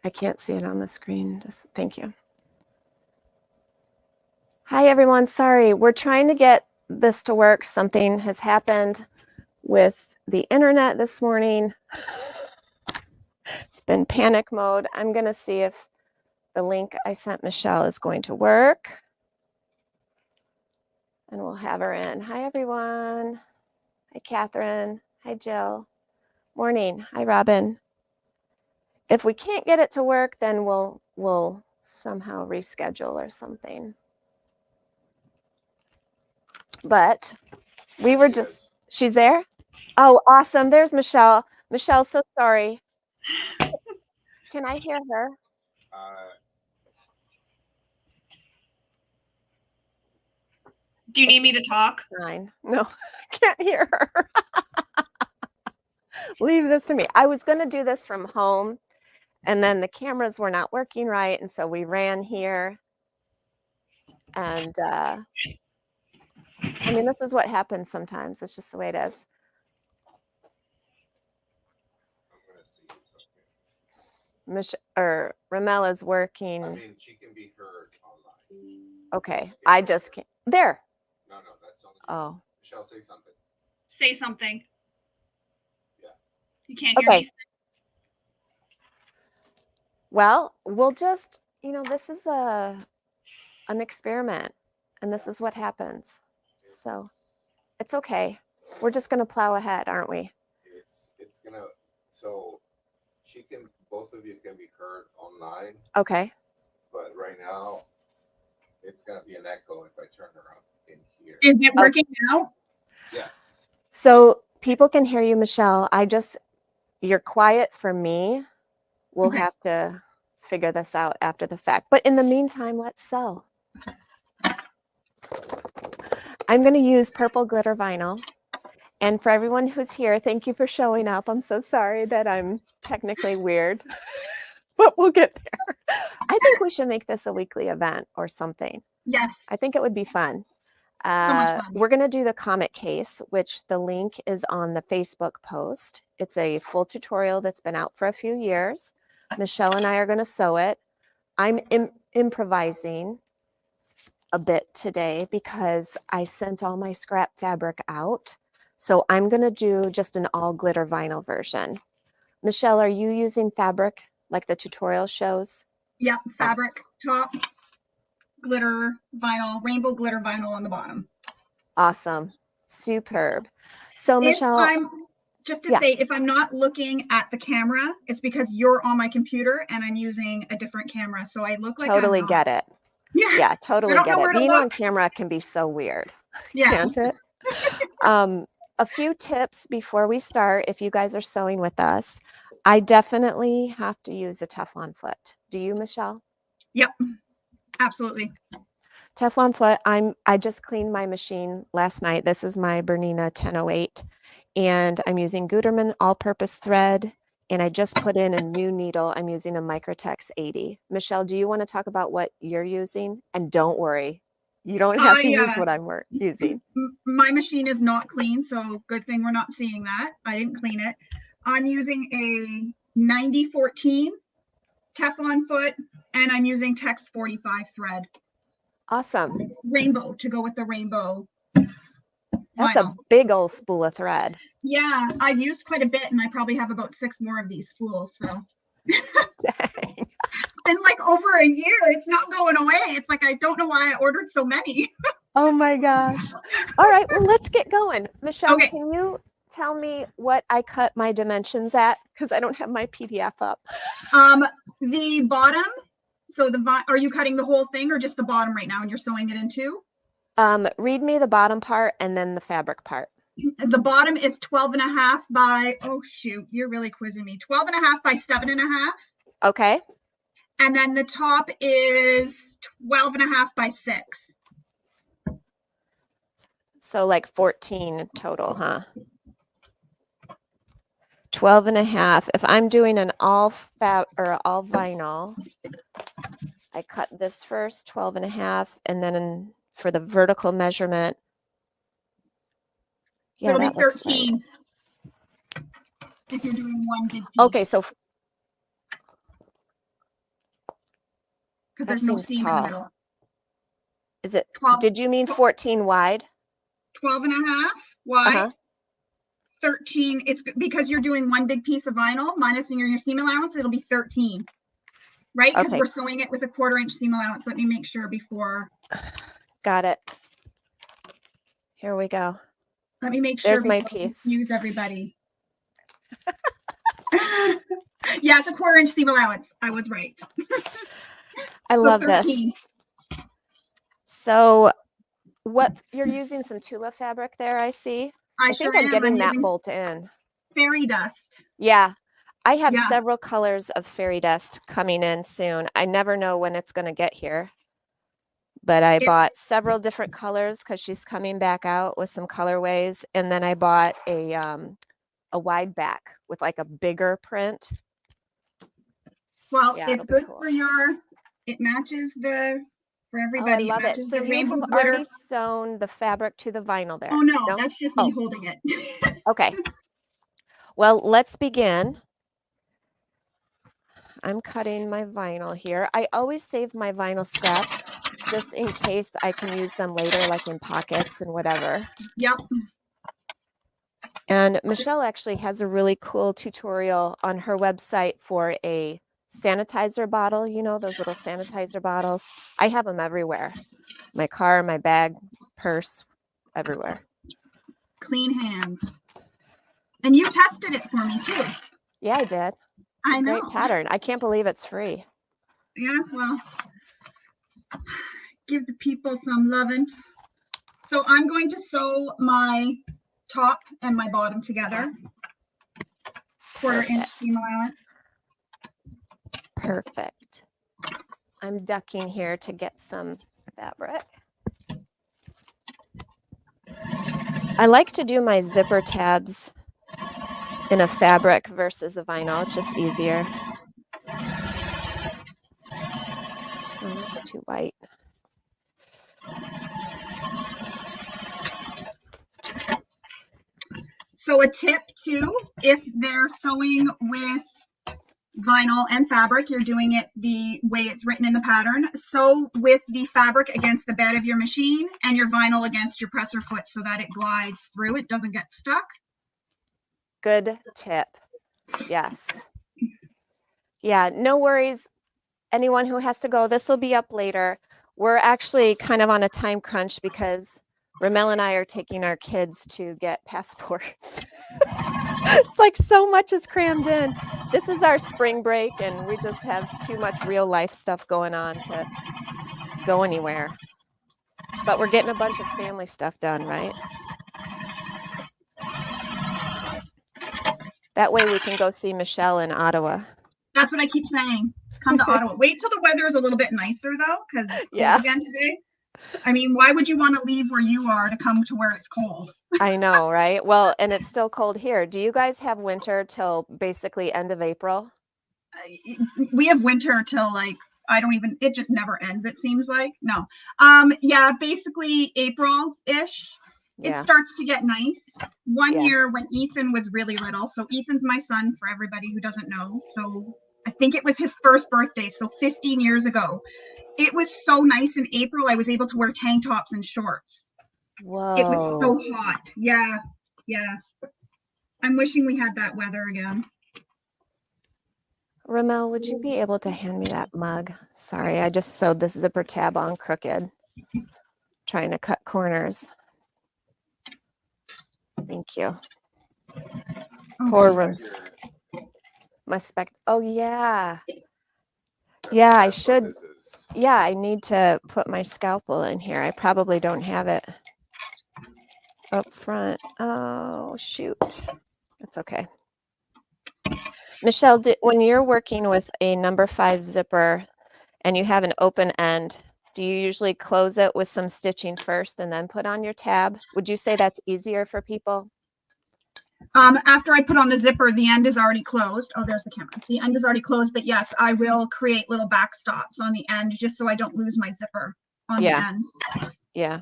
I can't see it on the screen. Just thank you. Hi, everyone. Sorry, we're trying to get this to work. Something has happened with the internet this morning. It's been panic mode. I'm going to see if the link I sent Michelle is going to work. And we'll have her in. Hi, everyone. Hi, Catherine. Hi, Jill. Morning. Hi, Robin. If we can't get it to work, then we'll somehow reschedule or something. But we were just, she's there? Oh, awesome. There's Michelle. Michelle, so sorry. Can I hear her? Do you need me to talk? Fine. No, I can't hear her. Leave this to me. I was going to do this from home, and then the cameras were not working right, and so we ran here. And I mean, this is what happens sometimes. It's just the way it is. Ramella's working. I mean, she can be heard online. Okay, I just can't. There. No, that's only. Oh. Michelle, say something. Say something. Yeah. You can't hear me. Well, we'll just, this is an experiment, and this is what happens. So it's okay. We're just going to plow ahead, aren't we? It's going to, so both of you can be heard online. Okay. But right now, it's going to be an echo if I turn her up in here. Is it working now? Yes. So people can hear you, Michelle. You're quiet for me. We'll have to figure this out after the fact. But in the meantime, let's sew. I'm going to use purple glitter vinyl. And for everyone who's here, thank you for showing up. I'm so sorry that I'm technically weird, but we'll get there. I think we should make this a weekly event or something. Yes. I think it would be fun. So much fun. We're going to do the Comet Case, which the link is on the Facebook post. It's a full tutorial that's been out for a few years. Michelle and I are going to sew it. I'm improvising a bit today because I sent all my scrap fabric out. So I'm going to do just an all glitter vinyl version. Michelle, are you using fabric like the tutorial shows? Yeah, fabric, top, glitter, vinyl, rainbow glitter vinyl on the bottom. Awesome. Superb. So Michelle, if I'm not looking at the camera, it's because you're on my computer and I'm using a different camera. So I look like totally get it. Yeah, totally get it. Being on camera can be so weird. Yeah. Can't it? A few tips before we start, if you guys are sewing with us. I definitely have to use a Teflon foot. Do you, Michelle? Yep, absolutely. Teflon foot. I just cleaned my machine last night. This is my Bernina 1008, and I'm using Gutermann all-purpose thread, and I just put in a new needle. I'm using a Microtex 80. Michelle, do you want to talk about what you're using? And don't worry, you don't have to use what I'm using. My machine is not clean, so good thing we're not seeing that. I didn't clean it. I'm using a 9014 Teflon foot, and I'm using Tex 45 thread. Awesome. Rainbow to go with the rainbow. That's a big old spool of thread. Yeah, I've used quite a bit, and I probably have about 6 more of these spools. So Dang. It's been like over a year. It's not going away. It's like I don't know why I ordered so many. Oh my gosh. All right, well, let's get going. Michelle, Okay. Can you tell me what I cut my dimensions at? Because I don't have my PDF up. The bottom. So are you cutting the whole thing or just the bottom right now and you're sewing it in two? Read me the bottom part and then the fabric part. The bottom is 12.5 by, oh shoot, you're really quizzing me. 12.5 by 7.5. Okay. And then the top is 12.5 by 6. So like 14 total, huh? 12.5. If I'm doing an all vinyl, I cut this first, 12.5, and then for the vertical measurement, yeah, it'll that be 13. Right. If you're doing one big piece. Okay, so because That there's no seems seam in tall. the middle. Is it, 12, did you mean 14 wide? 12 and a half wide. Uh-huh. 13, it's because you're doing one big piece of vinyl minus your seam allowance, it'll be 13, right? Because Okay. we're sewing it with a 1/4 inch seam allowance. Let me make sure before. Got it. Here we go. Let me make sure There's my before I piece. confuse everybody. Yeah, it's a 1/4 inch seam allowance. I was right. I So love this. 13. So what, you're using some Tula fabric there, I see. I think sure I'm am. getting I'm that using bolt in. fairy dust. Yeah. I have Yeah. several colors of fairy dust coming in soon. I never know when it's going to get here. But I bought several different colors because she's coming back out with some colorways. And then I bought a wide back with like a bigger print. Well, Yeah, it's it'll be good cool. for it matches for everybody. Oh, I love it. matches So the you rainbow have glitter. already sewn the fabric to the vinyl there. Oh no, that's just me Oh. holding it. Okay. Well, let's begin. I'm cutting my vinyl here. I always save my vinyl scraps just in case I can use them later, like in pockets and whatever. Yep. And Michelle actually has a really cool tutorial on her website for a sanitizer bottle. You know, those little sanitizer bottles. I have them everywhere. My car, my bag, purse, everywhere. Clean hands. And you tested it for me too. Yeah, I did. I know. Great pattern. I can't believe it's free. Yeah, well, give the people some loving. So I'm going to sew my top and my bottom together. 1/4 inch seam allowance. Perfect. I'm ducking here to get some fabric. I like to do my zipper tabs in a fabric versus a vinyl. It's just easier. Oh, that's too white. So a tip too, if they're sewing with vinyl and fabric, you're doing it the way it's written in the pattern. Sew with the fabric against the bed of your machine and your vinyl against your presser foot so that it glides through. It doesn't get stuck. Good tip. Yes. Yeah, no worries. Anyone who has to go, this will be up later. We're actually kind of on a time crunch because Ramel and I are taking our kids to get passports. It's like so much is crammed in. This is our spring break and we just have too much real life stuff going on to go anywhere. But we're getting a bunch of family stuff done, right? That way we can go see Michelle in Ottawa. That's what I keep saying. Come to Ottawa. Wait till the weather is a little bit nicer though, because it's cold Yeah. again today. I mean, why would you want to leave where you are to come to where it's cold? I know, right? Well, and it's still cold here. Do you guys have winter till basically end of April? We have winter till like, it just never ends, it seems like. No. Yeah, basically April-ish. Yeah. It starts to get nice. One Yeah. year when Ethan was really little, so Ethan's my son for everybody who doesn't know. So I think it was his first birthday, so 15 years ago. It was so nice in April. I was able to wear tank tops and shorts. Whoa. It was so hot. Yeah. Yeah. I'm wishing we had that weather again. Ramel, would you be able to hand me that mug? Sorry, I just sewed this zipper tab on crooked, trying to cut corners. Thank you. Poor my spec. Oh yeah. Yeah, I should. Yeah, I need to put my scalpel in here. I probably don't have it up front. Oh, shoot. That's okay. Michelle, when you're working with a number 5 zipper and you have an open end, do you usually close it with some stitching first and then put on your tab? Would you say that's easier for people? After I put on the zipper, the end is already closed. Oh, there's the camera. The end is already closed, but yes, I will create little backstops on the end just so I don't lose my zipper on the ends. Yeah.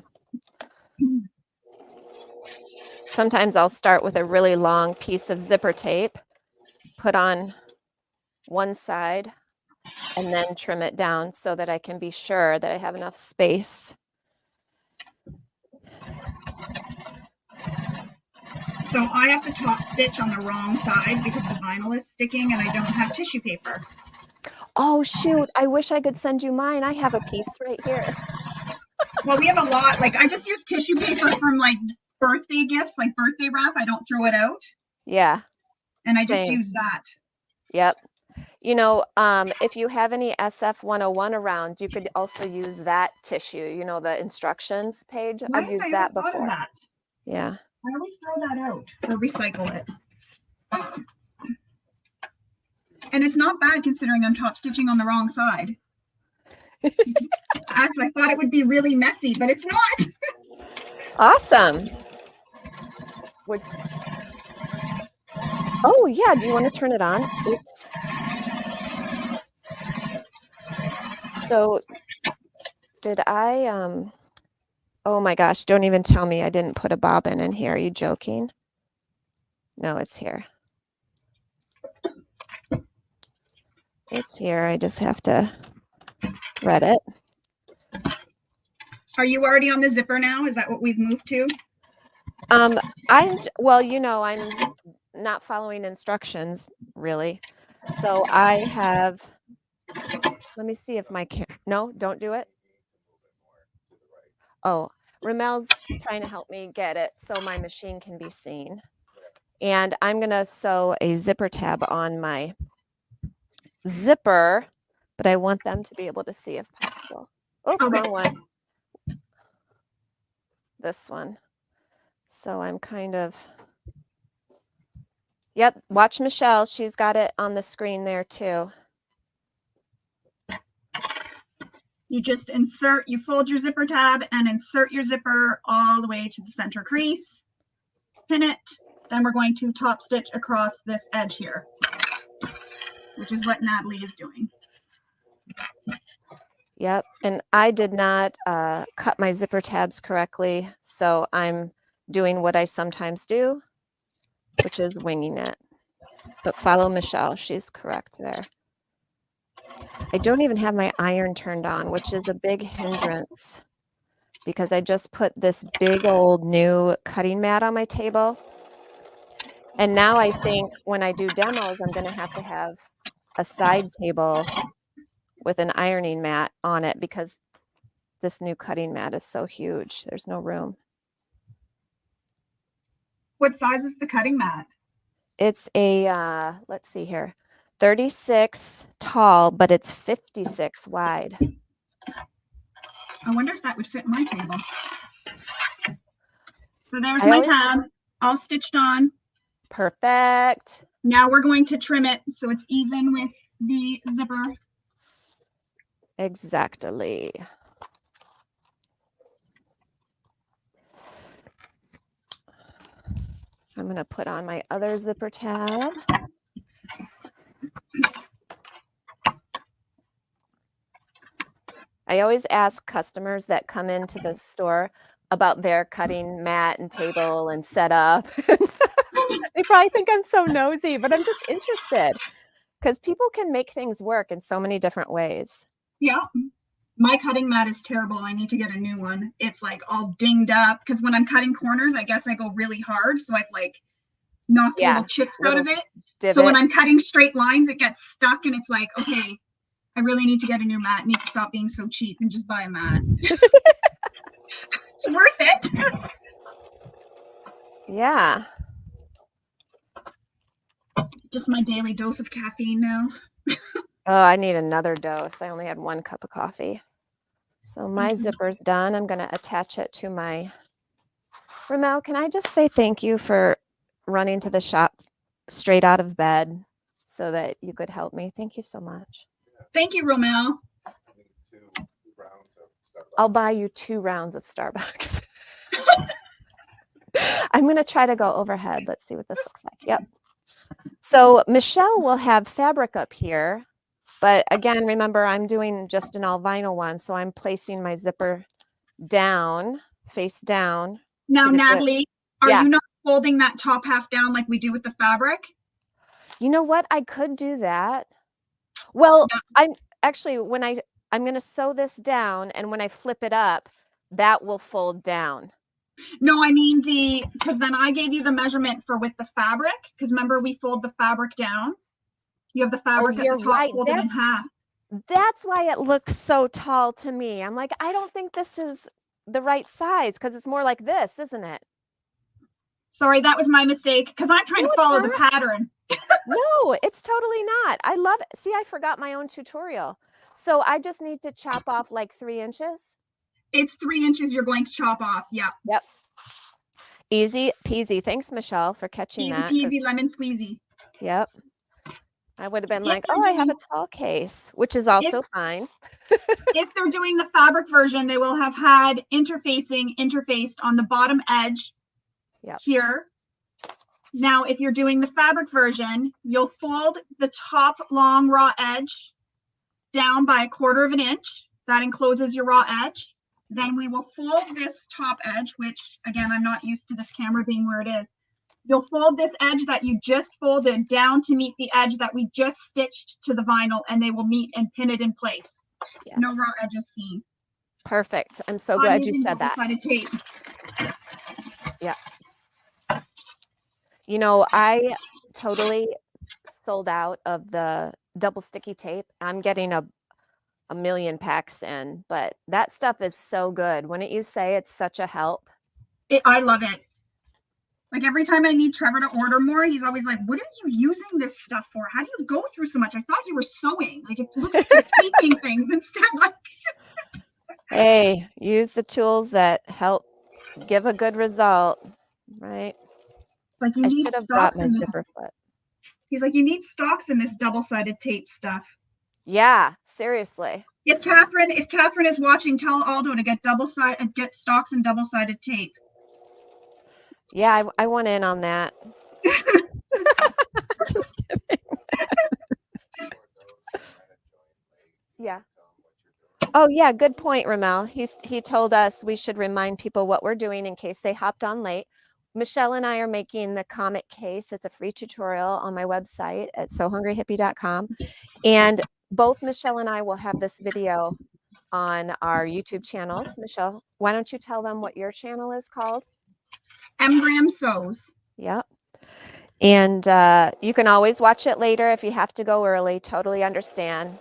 Sometimes I'll start with a really long piece of zipper tape, put on one side, and then trim it down so that I can be sure that I have enough space. So I have to top stitch on the wrong side because the vinyl is sticking and I don't have tissue paper. Oh, shoot. I wish I could send you mine. I have a piece right here. Well, we have a lot. Like, I just use tissue paper from like birthday gifts, like birthday wrap. I don't throw it out. Yeah. And I just Same. use that. Yep. You know, if you have any SF 101 around, you could also use that tissue, you know, the instructions page. Why I've have used I that always thought of before. that? Yeah. I always throw that out or recycle it. And it's not bad considering I'm top stitching on the wrong side. Actually, I thought it would be really messy, but it's not. Awesome. Oh, yeah. Do you want to turn it on? Oops. So did I, oh my gosh, don't even tell me I didn't put a bobbin in here. Are you joking? No, it's here. It's here. I just have to thread it. Are you already on the zipper now? Is that what we've moved to? Well, you know, I'm not following instructions really. So I have, let me see if my no, don't do it. Oh, Ramel's trying to help me get it so my machine can be seen. And I'm going to sew a zipper tab on my zipper, but I want them to be able to see if possible. Oh, Okay. wrong one. This one. So I'm kind of, yep, watch Michelle. She's got it on the screen there too. You just you fold your zipper tab and insert your zipper all the way to the center crease, pin it, then we're going to top stitch across this edge here, which is what Natalie is doing. Yep, and I did not cut my zipper tabs correctly, so I'm doing what I sometimes do, which is winging it. But follow Michelle, she's correct there. I don't even have my iron turned on, which is a big hindrance because I just put this big old new cutting mat on my table. And now I think when I do demos, I'm going to have a side table with an ironing mat on it because this new cutting mat is so huge. There's no room. What size is the cutting mat? It's a, let's see here, 36 tall, but it's 56 wide. I wonder if that would fit my table. So there's my tab, all stitched on. Perfect. Now we're going to trim it so it's even with the zipper. Exactly. I'm going to put on my other zipper tab. I always ask customers that come into the store about their cutting mat and table and setup. They probably think I'm so nosy, but I'm just interested because people can make things work in so many different ways. Yeah. My cutting mat is terrible. I need to get a new one. It's like all dinged up because when I'm cutting corners, I guess I go really hard. So I've like knocked little chips out of it. So when I'm cutting straight lines, it gets stuck and it's like, okay, I really need to get a new mat. I need to stop being so cheap and just buy a mat. It's worth it. Yeah. Just my daily dose of caffeine now. Oh, I need another dose. I only had 1 cup of coffee. So my zipper's done. I'm going to attach it to my, Ramel, can I just say thank you for running to the shop straight out of bed so that you could help me? Thank you so much. Thank you, Romel. I'll buy you 2 rounds of Starbucks. I'm going to try to go overhead. Let's see what this looks like. Yep. So Michelle will have fabric up here. But again, remember, I'm doing just an all vinyl one. So I'm placing my zipper down, face down. Now, Natalie, are you not folding that top half down like we do with the fabric? You know what? I could do that. Well, Yeah. I'm actually, I'm going to sew this down, and when I flip it up, that will fold down. No, I mean because then I gave you the measurement for with the fabric, because remember we fold the fabric down. You have the fabric at you're the top right. folded in half. That's why it looks so tall to me. I'm like, I don't think this is the right size because it's more like this, isn't it? Sorry, that was my mistake because I'm trying No, to it's follow the not. pattern. No, it's totally not. I love it. See, I forgot my own tutorial. So I just need to chop off like 3 inches. It's 3 inches you're going to chop off. Yeah. Yep. Easy peasy. Thanks, Michelle, for catching Easy that. peasy lemon squeezy. Yep. I would have been If like, they're oh, I have a doing tall case, which is also fine. if they're doing the fabric version, they will have had interfaced on the bottom edge Yep. here. Now, if you're doing the fabric version, you'll fold the top long raw edge down by 1/4 of an inch. That encloses your raw edge. Then we will fold this top edge, which again, I'm not used to this camera being where it is. You'll fold this edge that you just folded down to meet the edge that we just stitched to the vinyl, and they will meet and pin it in place. Yes. No raw edges seen. Perfect. I'm so I'm glad you using said that. double-sided tape. Yeah. You know, I totally sold out of the double sticky tape. I'm getting a million packs in, but that stuff is so good. Wouldn't you say it's such a help? I love it. Like every time I need Trevor to order more, he's always like, what are you using this stuff for? How do you go through so much? I thought you were sewing. Like it looks like you're taping things instead. Like Hey, use the tools that help give a good result, right? it's like you I need should have brought stocks my in this. zipper foot. He's like, you need stocks in this double-sided tape stuff. Yeah, seriously. If Catherine is watching, tell Aldo to get stocks and double-sided tape. Yeah, I want in on that. Just kidding. Yeah. Oh yeah, good point, Ramel. He told us we should remind people what we're doing in case they hopped on late. Michelle and I are making the Comet Case. It's a free tutorial on my website at sohungryhippie.com. And both Michelle and I will have this video on our YouTube channels. Michelle, why don't you tell them what your channel is called? Graham Sews. Yep. And you can always watch it later if you have to go early. Totally understand.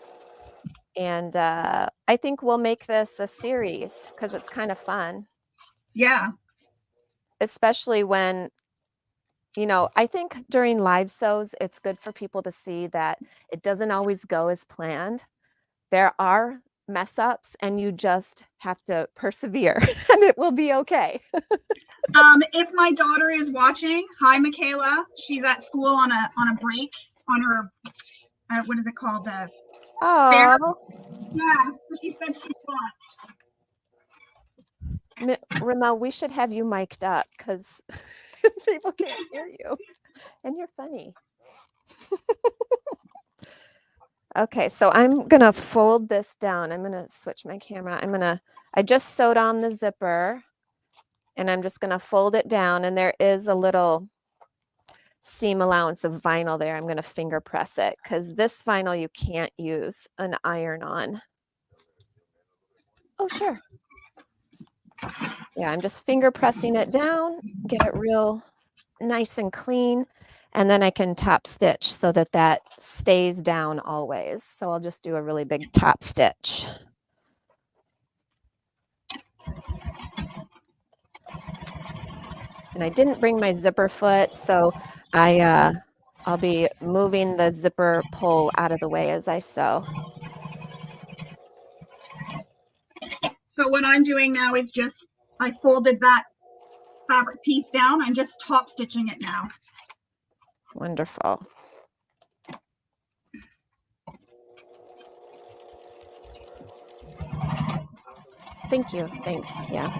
And I think we'll make this a series because it's kind of fun. Yeah. Especially when, you know, I think during live sews, it's good for people to see that it doesn't always go as planned. There are mess ups and you just have to persevere and it will be okay. If my daughter is watching, hi Michaela. She's at school on a break on her what is it called? The spare. Oh, Yeah. So she said she's on. Ramel, we should have you mic'd up because people can't hear you and you're funny. Okay, so I'm gonna fold this down. I'm gonna switch my camera. I just sewed on the zipper and I'm just gonna fold it down, and there is a little seam allowance of vinyl there. I'm gonna finger press it because this vinyl you can't use an iron on. Oh, sure. Yeah, I'm just finger pressing it down, get it real nice and clean, and then I can top stitch so that that stays down always. So I'll just do a really big top stitch. And I didn't bring my zipper foot, so I'll be moving the zipper pull out of the way as I sew. So what I'm doing now is just I folded that fabric piece down. I'm just top stitching it now. Wonderful. Thank you. Thanks. Yeah.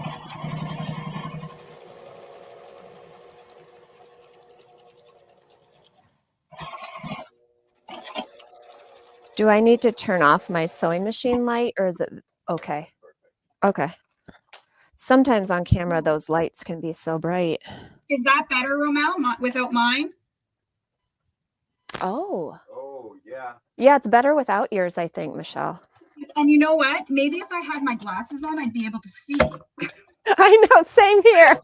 Do I need to turn off my sewing machine light or is it okay? Okay. Sometimes on camera, those lights can be so bright. Is that better, Romel, without mine? Oh. Oh yeah. Yeah, it's better without ears, I think, Michelle. And you know what? Maybe if I had my glasses on, I'd be able to see. I know, same here.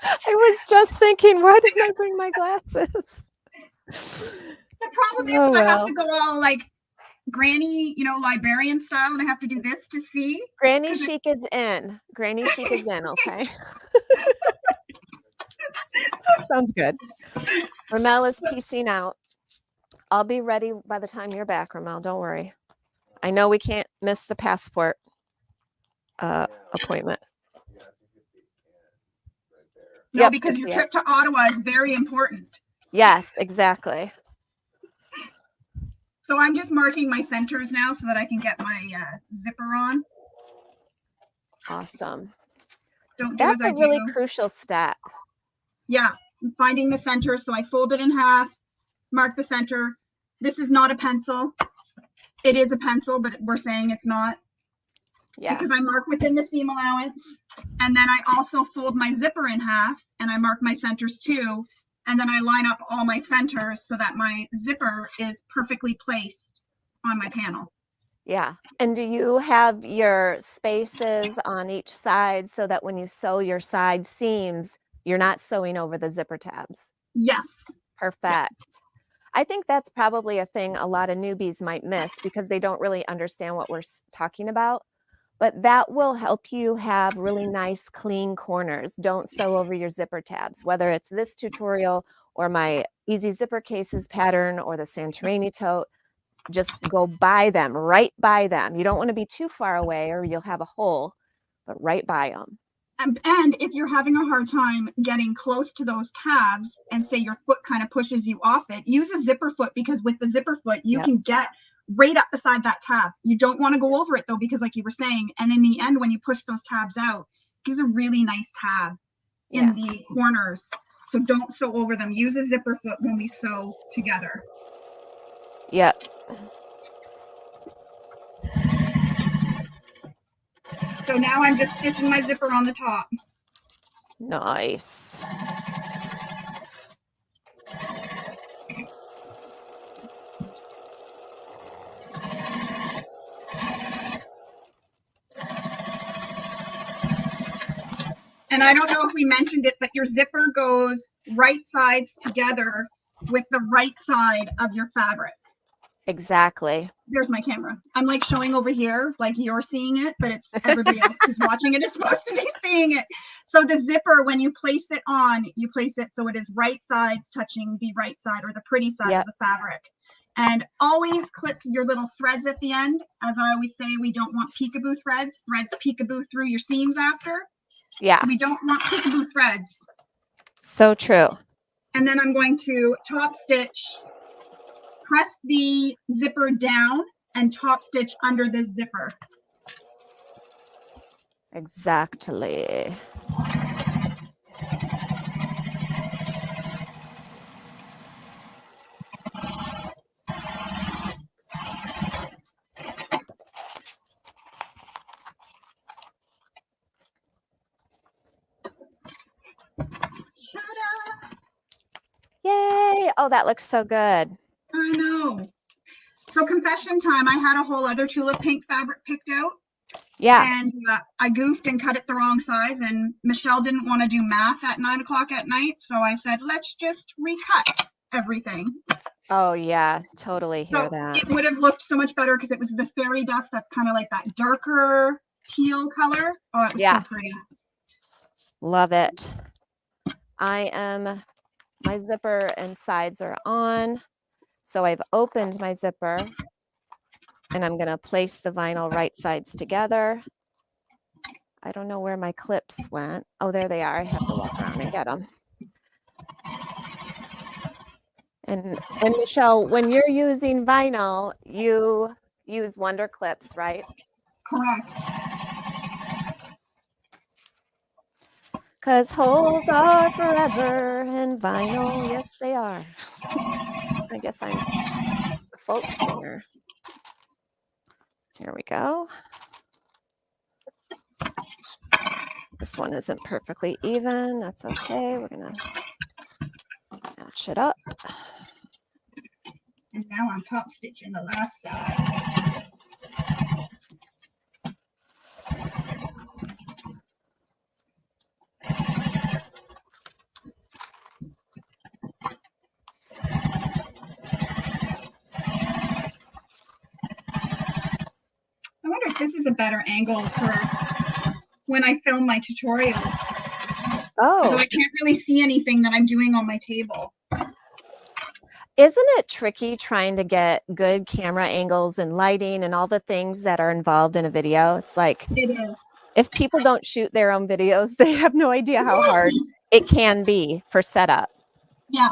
I was just thinking, why didn't I bring my glasses? The problem is Oh, I have well. to go all like granny, librarian style, and I have to do this to see. Granny 'Cause chic is in. Granny chic is in, okay? Sounds good. Ramel is piecing out. I'll be ready by the time you're back, Ramel. Don't worry. I know we can't miss the passport appointment. Yeah, I think it'd be right there. No, Yep, because I your see it. trip to Ottawa is very important. Yes, exactly. So I'm just marking my centers now so that I can get my zipper on. Awesome. Don't do That's as I a really do. crucial step. Yeah, finding the center. So I fold it in half, mark the center. This is not a pencil. It is a pencil, but we're saying it's not. Yeah. Because I mark within the seam allowance. And then I also fold my zipper in half and I mark my centers too. And then I line up all my centers so that my zipper is perfectly placed on my panel. Yeah. And do you have your spaces on each side so that when you sew your side seams, you're not sewing over the zipper tabs? Yes. Perfect. I think that's probably a thing a lot of newbies might miss because they don't really understand what we're talking about. But that will help you have really nice, clean corners. Don't sew over your zipper tabs, whether it's this tutorial or my Easy Zipper Cases pattern or the Santorini tote. Just go by them, right by them. You don't want to be too far away or you'll have a hole, but right by them. And if you're having a hard time getting close to those tabs and say your foot kind of pushes you off it, use a zipper foot, because with the zipper foot, you can get right up beside that tab. You don't want to go over it though, because like you were saying, and in the end, when you push those tabs out, it gives a really nice tab in the corners. So don't sew over them. Use a zipper foot when we sew together. Yep. So now I'm just stitching my zipper on the top. Nice. And I don't know if we mentioned it, but your zipper goes right sides together with the right side of your fabric. Exactly. There's my camera. I'm like showing over here, like you're seeing it, but it's everybody else who's watching it is supposed to be seeing it. So the zipper, when you place it on, you place it so it is right sides touching the right side or the pretty side of the fabric. And always clip your little threads at the end. As I always say, we don't want peekaboo threads. Threads peekaboo through your seams after. Yeah. So we don't want peekaboo threads. So true. And then I'm going to top stitch, press the zipper down and top stitch under this zipper. Exactly. Yay. Oh, that looks so good. I know. So confession time, I had a whole other tulip pink fabric picked out. Yeah. And I goofed and cut it the wrong size, and Michelle didn't want to do math at 9 o'clock at night. So I said, let's just recut everything. Oh, yeah. Totally hear So that. it would have looked so much better because it was the fairy dust that's kind of like that darker teal color. Oh, it was so pretty. Love it. My zipper and sides are on. So I've opened my zipper and I'm going to place the vinyl right sides together. I don't know where my clips went. Oh, there they are. I have to walk around and get them. And Michelle, when you're using vinyl, you use Wonder Clips, right? Correct. Because holes are forever in vinyl. Yes, they are. I guess I'm the folk singer. Here we go. This one isn't perfectly even. That's okay. We're going to match it up. And now I'm top stitching the last side. I wonder if this is a better angle for when I film my tutorials. Although Oh, I can't really see anything that I'm doing on my table. isn't it tricky trying to get good camera angles and lighting and all the things that are involved in a video? It's like It is. if people don't shoot their own videos, they have no idea how hard it can be for setup. Yeah.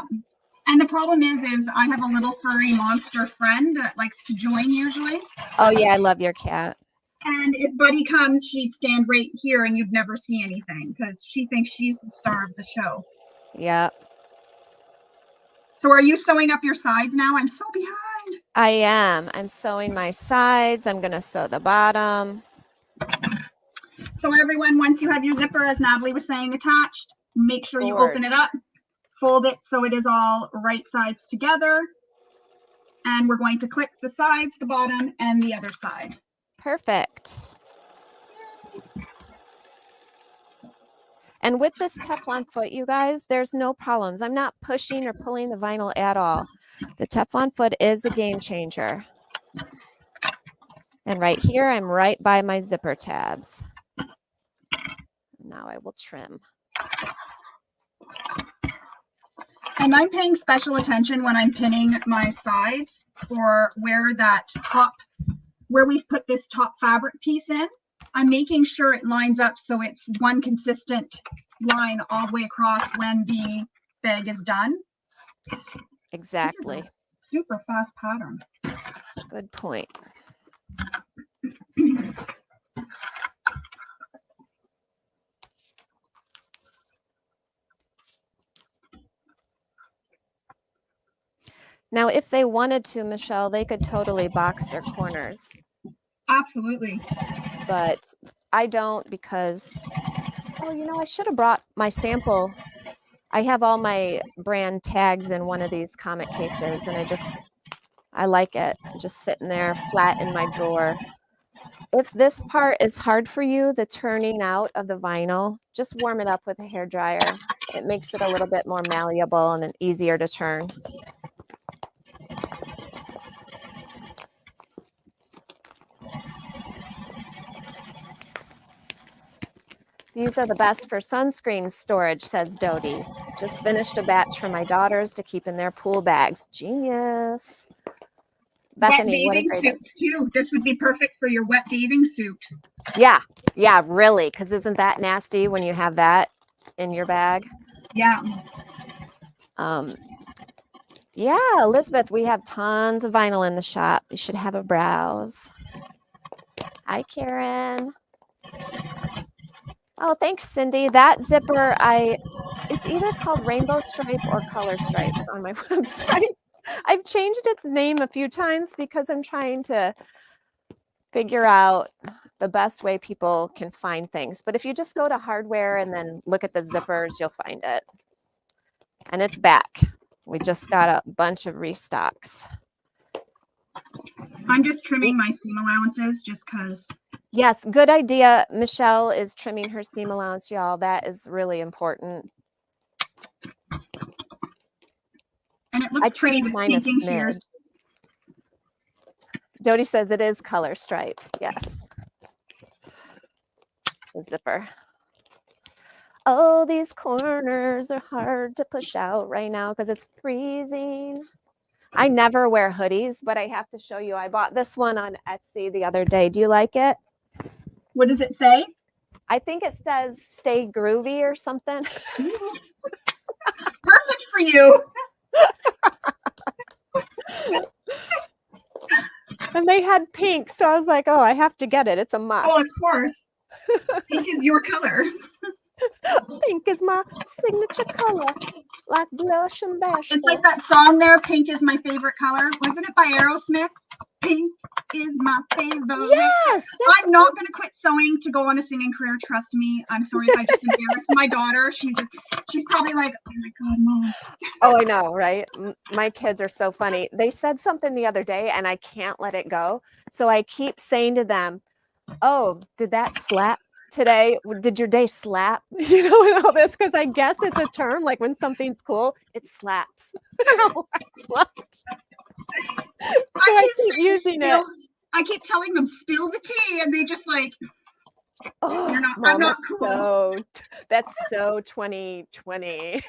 And the problem is I have a little furry monster friend that likes to join usually. Oh yeah, I love your cat. And if Buddy comes, she'd stand right here and you'd never see anything because she thinks she's the star of the show. Yeah, So are you sewing up your sides now? I'm so behind. I am. I'm sewing my sides. I'm going to sew the bottom. So everyone, once you have your zipper, as Natalie was saying, attached, make sure you Forward. open it up, fold it so it is all right sides together. And we're going to clip the sides, the bottom, and the other side. Perfect. And with this Teflon foot, you guys, there's no problems. I'm not pushing or pulling the vinyl at all. The Teflon foot is a game changer. And right here, I'm right by my zipper tabs. Now I will trim. And I'm paying special attention when I'm pinning my sides for where that top, where we've put this top fabric piece in. I'm making sure it lines up so it's one consistent line all the way across when the bag is done. Exactly. Super fast pattern. Good point. Now, if they wanted to, Michelle, they could totally box their corners. Absolutely. But I don't because, oh, you know, I should have brought my sample. I have all my brand tags in one of these comet cases, and I like it. Just sitting there flat in my drawer. If this part is hard for you, the turning out of the vinyl, just warm it up with a hairdryer. It makes it a little bit more malleable and easier to turn. These are the best for sunscreen storage, says Dodie. Just finished a batch for my daughters to keep in their pool bags. Genius. Bethany, wet bathing suits too. This would be perfect for your wet bathing suit. Yeah, really. Because isn't that nasty when you have that in your bag? Yeah. Yeah, Elizabeth, we have tons of vinyl in the shop. You should have a browse. Hi, Karen. Oh, thanks, Cindy. That zipper, it's either called Rainbow Stripe or Color Stripe on my website. I've changed its name a few times because I'm trying to figure out the best way people can find things. But if you just go to hardware and then look at the zippers, you'll find it. And it's back. We just got a bunch of restocks. I'm just trimming my seam allowances just because. Yes, good idea. Michelle is trimming her seam allowance, y'all. That is really important. And it looks pretty with pinking shears. Dodie says it is color stripe. Yes. The zipper. Oh, these corners are hard to push out right now because it's freezing. I never wear hoodies, but I have to show you. I bought this one on Etsy the other day. Do you like it? What does it say? I think it says stay groovy or something. Perfect for you. And they had pink, so I was like, oh, I have to get it. It's a must. Oh, of course. Pink is your color. Pink is my signature color, like blush and bashful. It's like that song there, Pink is my favorite color. Wasn't it by Aerosmith? Pink is is my favorite. Yes, I'm not going to quit sewing to go on a singing career. Trust me. I'm sorry if I just embarrassed my daughter. She's probably like, oh my God, Mom. oh, I know, right? My kids are so funny. They said something the other day and I can't let it go. So I keep saying to them, oh, did that slap today? Did your day slap? You know, and all this, because I guess it's a term, like when something's cool, it slaps. And I'm like, what? So I keep saying using it. I keep telling them spill the tea, and they just like, Oh, you're not. Mom, I'm not cool. That's so 2020.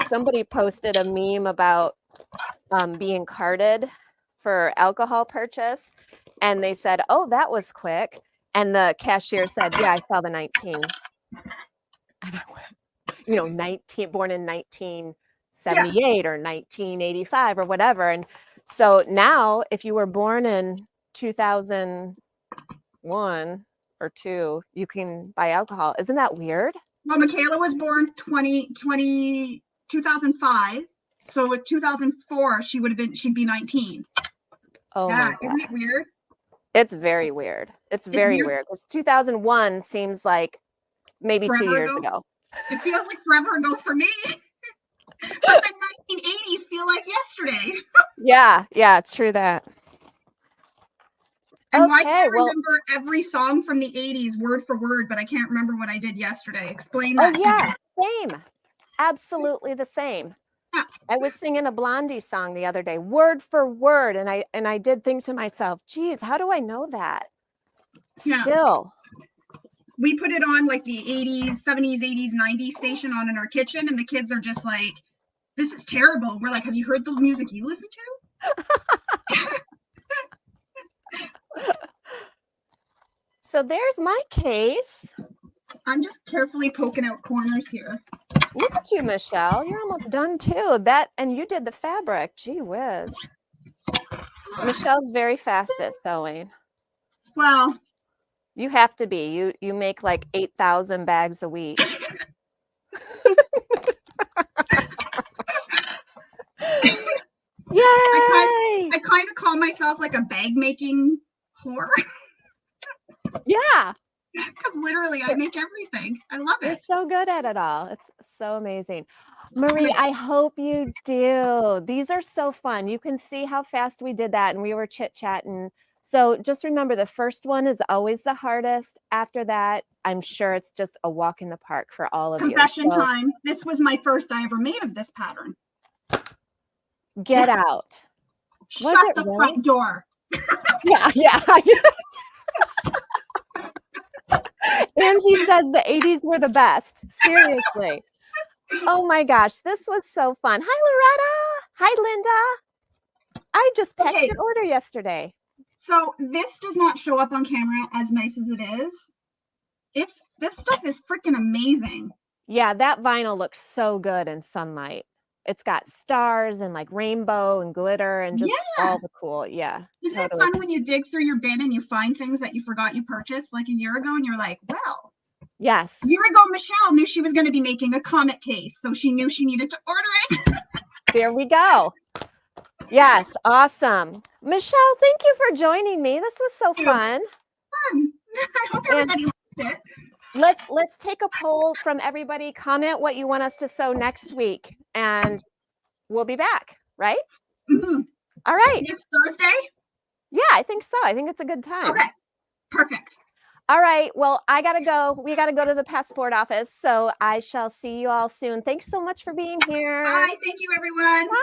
Somebody posted a meme about being carded for alcohol purchase, and they said, "Oh, that was quick." And the cashier said, "Yeah, I saw the 19." And I went, you know, 19, born in 1978 or 1985 or whatever. And so now, if you were born in 2001 or 2, you can buy alcohol. Isn't that weird? Well, Michaela was born 2005. So with 2004, she'd be 19. Oh Yeah, my God. isn't it weird? It's very weird. It's very weird because 2001 seems like maybe Forever 2 years ago. It feels like forever ago for me. But the 1980s feel like yesterday. Yeah, it's true that. And why can't I well, remember every song from the 80s word for word, but I can't remember what I did yesterday. Explain that to me. Same. Absolutely the same. Yeah. I was singing a Blondie song the other day, word for word, and I did think to myself, geez, how do I know that? Yeah. Still. We put it on like the 80s, 70s, 80s, 90s station on in our kitchen, and the kids are just like, this is terrible. We're like, have you heard the music you listen to? So there's my case. I'm just carefully poking out corners here. Look at you, Michelle. You're almost done too. And you did the fabric. Gee whiz. Michelle's very fast at sewing. Well, you have to be. You make like 8,000 bags a week. Yay! I kind of call myself like a bag making whore. Yeah. Because literally I make everything. I love it. You're so good at it all. It's so amazing. Marie, I hope you do. These are so fun. You can see how fast we did that and we were chit-chatting. So just remember, the first one is always the hardest. After that, I'm sure it's just a walk in the park for all of you. Confession time. This was my first I ever made of this pattern. Get out. Shut the front door. Yeah. Angie says the 80s were the best. Seriously. Oh my gosh, this was so fun. Hi, Loretta. Hi, Linda. I just packed your order yesterday. So this does not show up on camera as nice as it is. This stuff is freaking amazing. Yeah, that vinyl looks so good in sunlight. It's got stars and like rainbow and glitter and just all the cool. Yeah. Isn't it fun when you dig through your bin and you find things that you forgot you purchased like a year ago and you're like, well, yes. A year ago, Michelle knew she was going to be making a Comet case, so she knew she needed to order it. There we go. Yes, awesome. Michelle, thank you for joining me. This was so fun. Fun. I hope everybody liked it. Let's take a poll from everybody. Comment what you want us to sew next week, and we'll be back, right? Mm-hmm. All right. Next Thursday? Yeah, I think so. I think it's a good time. Okay, perfect. All right. Well, I got to go. We got to go to the passport office. So I shall see you all soon. Thanks so much for being here. Bye. Thank you, everyone. Bye.